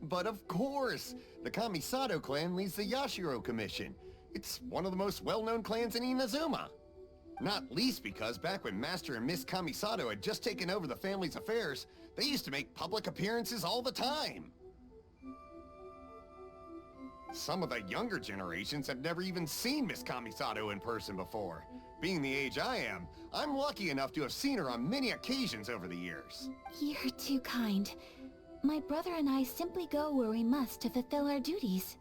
But of course! The Kamisato clan leads the Yashiro Commission. It's one of the most well-known clans in Inazuma. Not least because back when Master and Miss Kamisato had just taken over the family's affairs, they used to make public appearances all the time. Some of the younger generations have never even seen Miss Kamisato in person before. Being the age I am, I'm lucky enough to have seen her on many occasions over the years. You're too kind. My brother and I simply go where we must to fulfill our duties.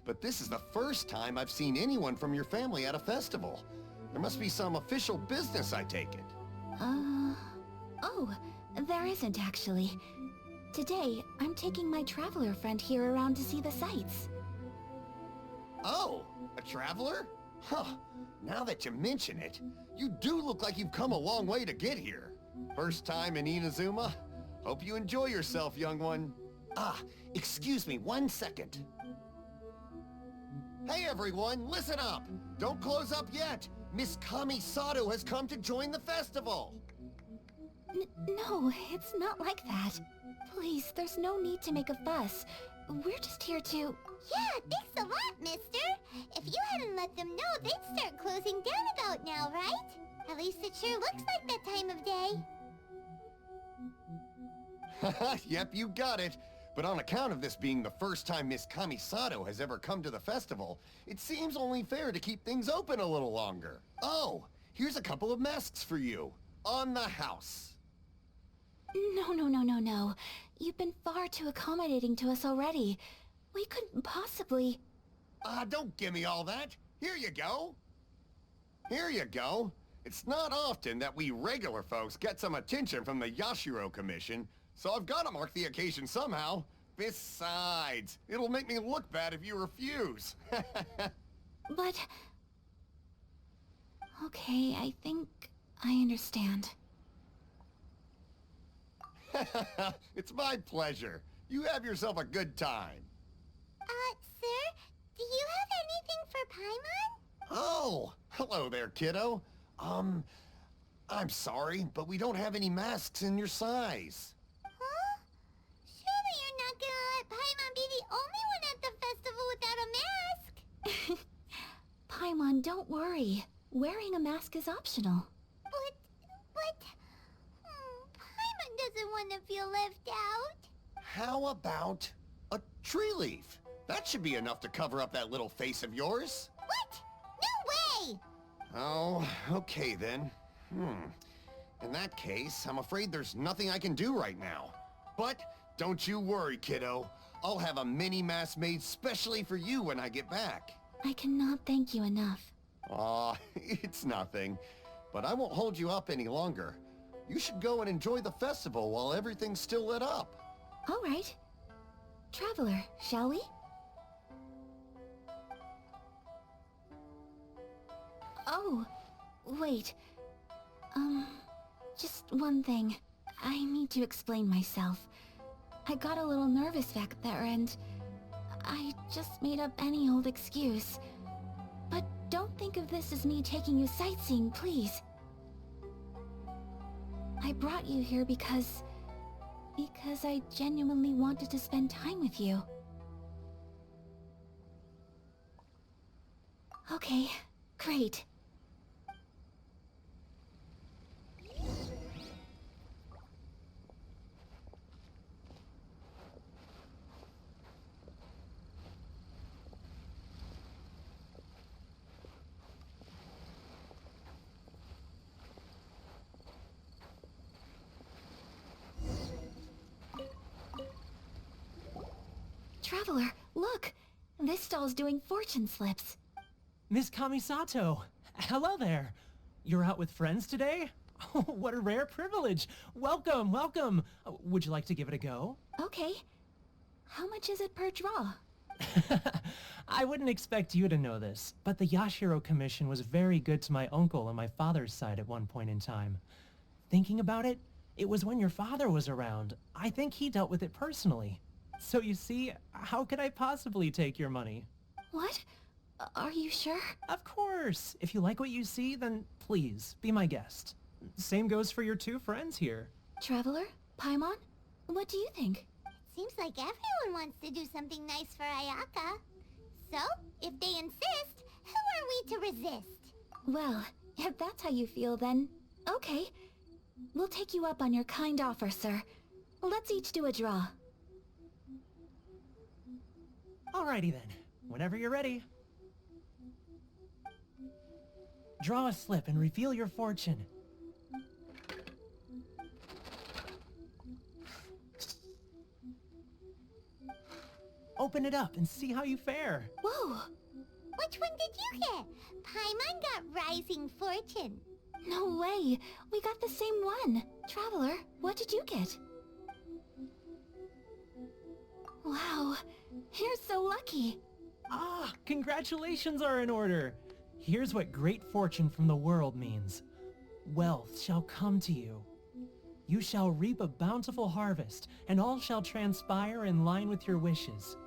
But this is the first time I've seen anyone from your family at a festival. There must be some official business, I take it. Oh, there isn't actually. Today, I'm taking my traveler friend here around to see the sights. Oh, a traveler? Huh, now that you mention it, you do look like you've come a long way to get here. First time in Inazuma? Hope you enjoy yourself, young one. Ah, excuse me 1 second. Hey everyone, listen up! Don't close up yet! Miss Kamisato has come to join the festival! No, it's not like that. Please, there's no need to make a fuss. We're just here to... Yeah, thanks a lot, mister. If you hadn't let them know, they'd start closing down about now, right? At least it sure looks like that time of day. Yep, you got it. But on account of this being the first time Miss Kamisato has ever come to the festival, it seems only fair to keep things open a little longer. Oh, here's a couple of masks for you. On the house. No. You've been far too accommodating to us already. We couldn't possibly... Don't give me all that. Here you go. Here you go. It's not often that we regular folks get some attention from the Yashiro Commission, so I've got to mark the occasion somehow. Besides, it'll make me look bad if you refuse. But... Okay, I think I understand. It's my pleasure. You have yourself a good time. Sir, do you have anything for Paimon? Oh, hello there, kiddo. I'm sorry, but we don't have any masks in your size. Huh? Surely you're not gonna let Paimon be the only one at the festival without a mask? Paimon, don't worry. Wearing a mask is optional. But... Paimon doesn't want to feel left out. How about a tree leaf? That should be enough to cover up that little face of yours. What? No way! Oh, okay then. In that case, I'm afraid there's nothing I can do right now. But don't you worry, kiddo. I'll have a mini mask made specially for you when I get back. I cannot thank you enough. Aw, it's nothing. But I won't hold you up any longer. You should go and enjoy the festival while everything's still lit up. All right. Traveler, shall we? Oh, wait. Just one thing. I need to explain myself. I got a little nervous back there and... I just made up any old excuse. But don't think of this as me taking you sightseeing, please. I brought you here because I genuinely wanted to spend time with you. Okay, great. Traveler, look! This stall's doing fortune slips. Miss Kamisato! Hello there! You're out with friends today? Oh, what a rare privilege! Welcome, welcome! Would you like to give it a go? Okay. How much is it per draw? I wouldn't expect you to know this, but the Yashiro Commission was very good to my uncle on my father's side at one point in time. Thinking about it, it was when your father was around. I think he dealt with it personally. So you see, how could I possibly take your money? What? Are you sure? Of course! If you like what you see, then please, be my guest. Same goes for your two friends here. Traveler? Paimon? What do you think? Seems like everyone wants to do something nice for Ayaka. So, if they insist, who are we to resist? Well, if that's how you feel, then okay. We'll take you up on your kind offer, sir. Let's each do a draw. Alrighty then, whenever you're ready. Draw a slip and reveal your fortune. Open it up and see how you fare. Whoa! Which one did you get? Paimon got Rising Fortune. No way! We got the same one! Traveler, what did you get? Wow, you're so lucky! Ah, congratulations are in order. Here's what great fortune from the world means. Wealth shall come to you. You shall reap a bountiful harvest, and all shall transpire in line with your wishes.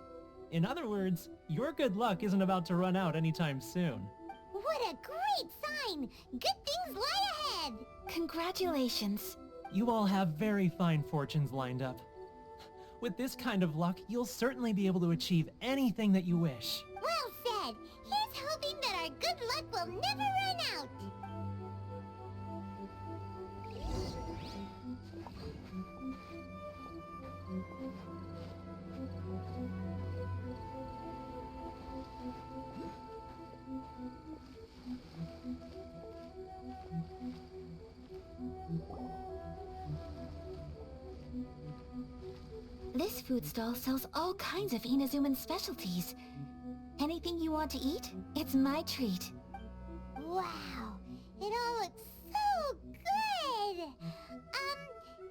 In other words, your good luck isn't about to run out anytime soon. What a great sign! Good things lie ahead! Congratulations. You all have very fine fortunes lined up. With this kind of luck, you'll certainly be able to achieve anything that you wish. Well said! Here's hoping that our good luck will never run out! This food stall sells all kinds of Inazuman specialties. Anything you want to eat, it's my treat. Wow! It all looks so good!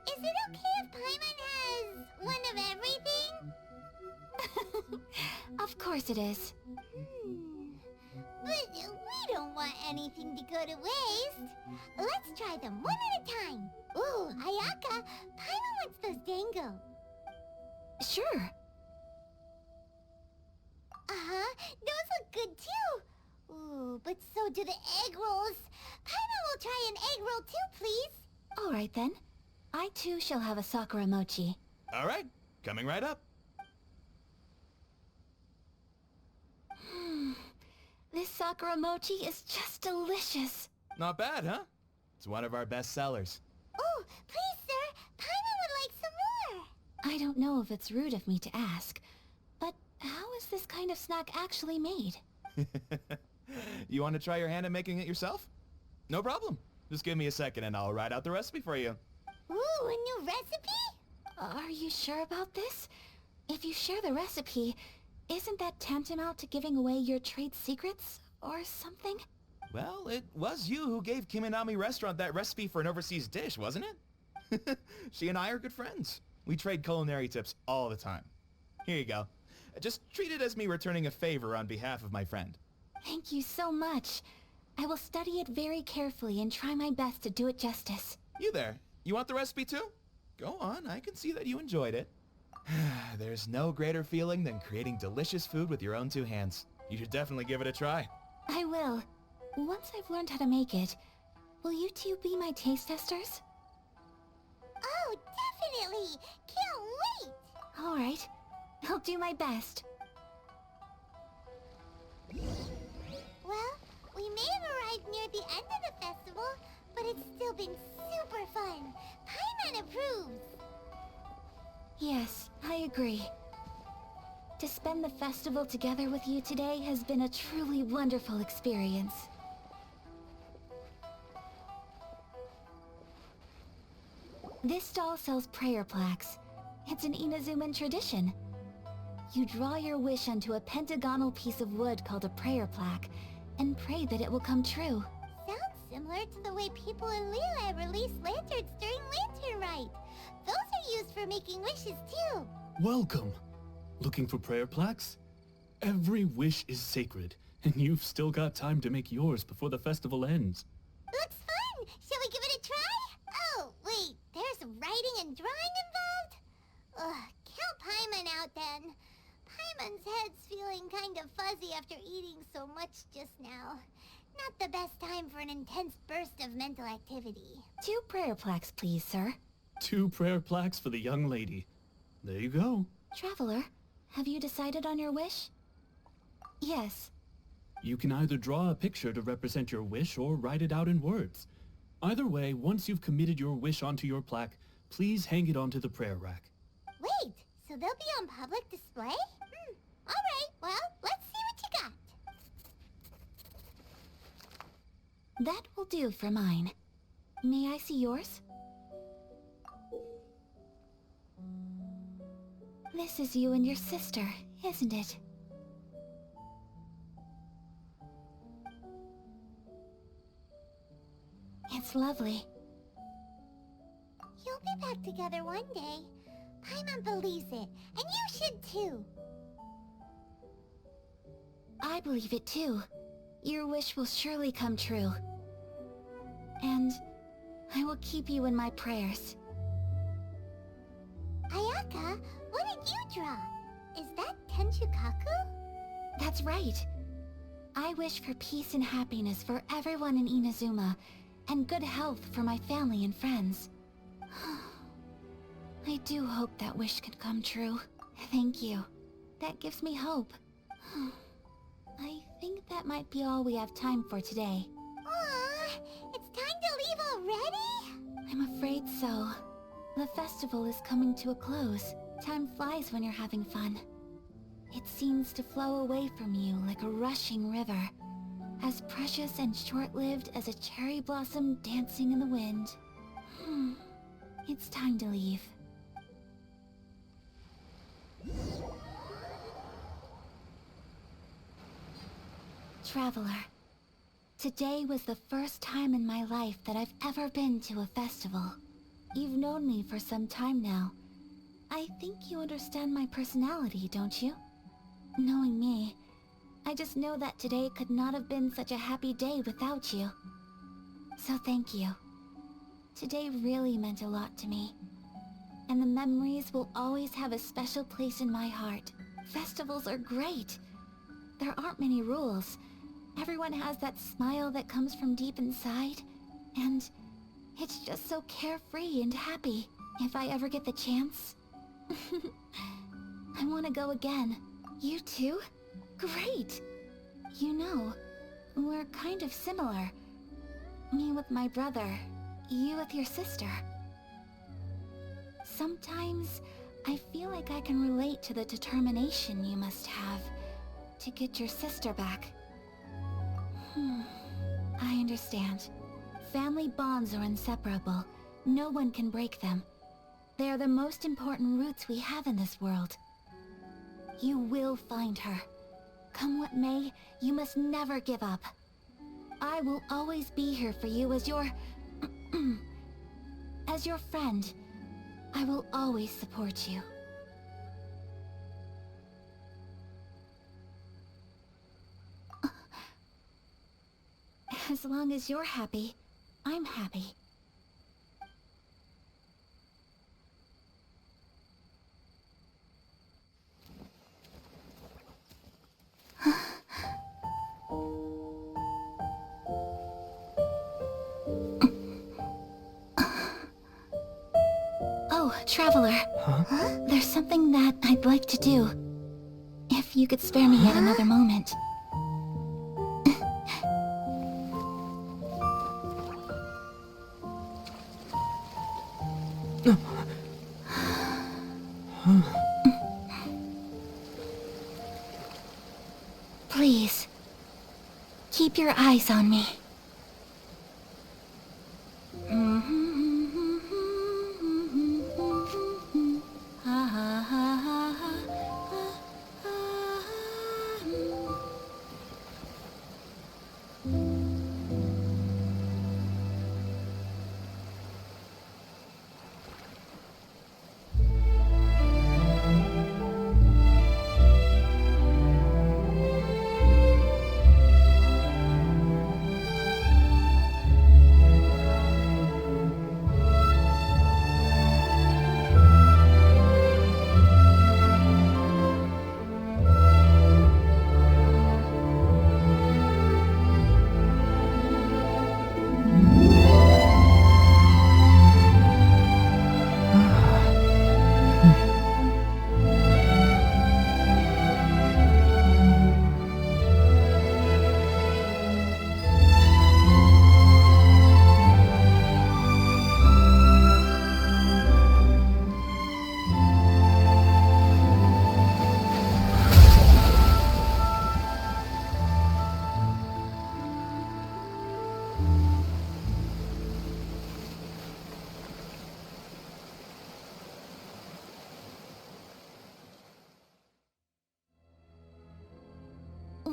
Is it okay if Paimon has one of everything? Of course it is. But we don't want anything to go to waste. Let's try them one at a time. Ooh, Ayaka, Paimon wants those dango. Sure. Uh-huh, those look good too. Ooh, but so do the egg rolls. Paimon will try an egg roll too, please. All right then. I too shall have a Sakura mochi. All right, coming right up. This Sakura mochi is just delicious. Not bad, huh? It's one of our best sellers. Oh, please, sir. Paimon would like some more. I don't know if it's rude of me to ask, but how is this kind of snack actually made? You want to try your hand at making it yourself? No problem. Just give me a second and I'll write out the recipe for you. Ooh, a new recipe? Are you sure about this? If you share the recipe, isn't that tantamount to giving away your trade secrets or something? Well, it was you who gave Kiminami Restaurant that recipe for an overseas dish, wasn't it? She and I are good friends. We trade culinary tips all the time. Here you go. Just treat it as me returning a favor on behalf of my friend. Thank you so much. I will study it very carefully and try my best to do it justice. You there. You want the recipe too? Go on, I can see that you enjoyed it. There's no greater feeling than creating delicious food with your own two hands. You should definitely give it a try. I will. Once I've learned how to make it, will you two be my taste testers? Oh, definitely! Can't wait! All right. I'll do my best. Well, we may have arrived near the end of the festival, but it's still been super fun. Paimon approves. Yes, I agree. To spend the festival together with you today has been a truly wonderful experience. This stall sells prayer plaques. It's an Inazuman tradition. You draw your wish onto a pentagonal piece of wood called a prayer plaque, and pray that it will come true. Sounds similar to the way people in Liyue release lanterns during Lantern Rite. Those are used for making wishes too. Welcome. Looking for prayer plaques? Every wish is sacred, and you've still got time to make yours before the festival ends. Looks fun! Shall we give it a try? Oh, wait, there's writing and drawing involved? Ugh, count Paimon out then. Paimon's head's feeling kind of fuzzy after eating so much just now. Not the best time for an intense burst of mental activity. 2 prayer plaques, please, sir. 2 prayer plaques for the young lady. There you go. Traveler, have you decided on your wish? Yes. You can either draw a picture to represent your wish or write it out in words. Either way, once you've committed your wish onto your plaque, please hang it onto the prayer rack. Wait, so they'll be on public display? Alright, well, let's see what you got. That will do for mine. May I see yours? This is you and your sister, isn't it? It's lovely. You'll be back together one day. Paimon believes it, and you should too. I believe it too. Your wish will surely come true. And I will keep you in my prayers. Ayaka, what did you draw? Is that Tenchukaku? That's right. I wish for peace and happiness for everyone in Inazuma, and good health for my family and friends. I do hope that wish could come true. Thank you. That gives me hope. I think that might be all we have time for today. Aw, it's time to leave already? I'm afraid so. The festival is coming to a close. Time flies when you're having fun. It seems to flow away from you like a rushing river, as precious and short-lived as a cherry blossom dancing in the wind. It's time to leave. Traveler, today was the first time in my life that I've ever been to a festival. You've known me for some time now. I think you understand my personality, don't you? Knowing me, I just know that today could not have been such a happy day without you. So thank you. Today really meant a lot to me. And the memories will always have a special place in my heart. Festivals are great. There aren't many rules. Everyone has that smile that comes from deep inside. And it's just so carefree and happy. If I ever get the chance, I want to go again. You too? Great! You know, we're kind of similar. Me with my brother, you with your sister. Sometimes, I feel like I can relate to the determination you must have to get your sister back. I understand. Family bonds are inseparable. No one can break them. They are the most important roots we have in this world. You will find her. Come what may, you must never give up. I will always be here for you as your... as your friend. I will always support you. As long as you're happy, I'm happy. Oh, Traveler. Huh? There's something that I'd like to do. If you could spare me yet another moment. Please, keep your eyes on me.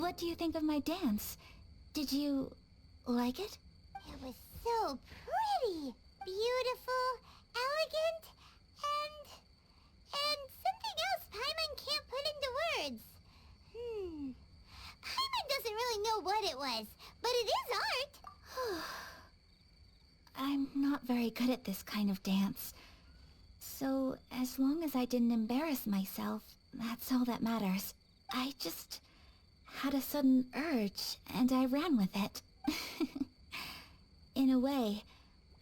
What do you think of my dance? Did you like it? It was so pretty, beautiful, elegant, and something else Paimon can't put into words. Paimon doesn't really know what it was, but it is art. I'm not very good at this kind of dance. So, as long as I didn't embarrass myself, that's all that matters. I just had a sudden urge, and I ran with it. In a way,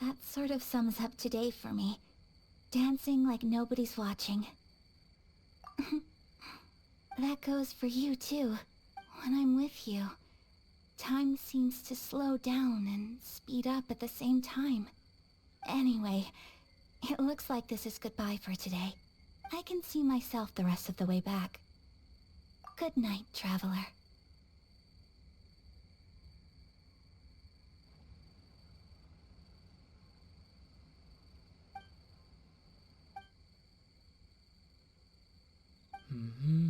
that sort of sums up today for me. Dancing like nobody's watching. That goes for you too. When I'm with you, time seems to slow down and speed up at the same time. Anyway, it looks like this is goodbye for today. I can see myself the rest of the way back. Good night, traveler. Mm-hmm.